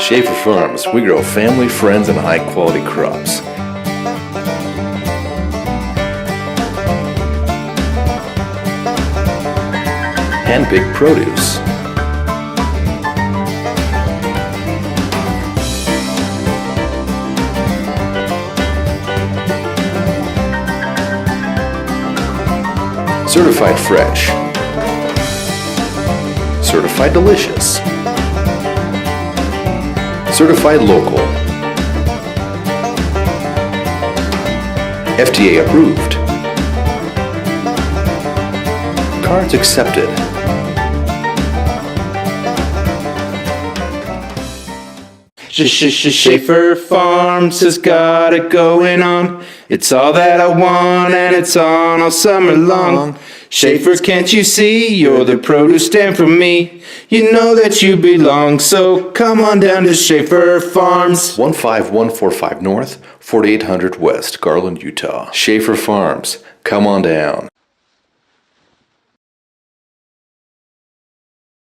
Shaffer Farms, we grow family, friends, and high-quality crops. Hand-picked produce. Certified fresh. Certified delicious. Certified local. FDA approved. Cards accepted. Shaffer Farms has got it going on. It's all that I want and it's on all summer long. Shaffer's, can't you see? You're the produce stand for me. You know that you belong, so come on down to Shaffer Farms. 15145 North, 4800 West, Garland, Utah. Shaffer Farms, come on down.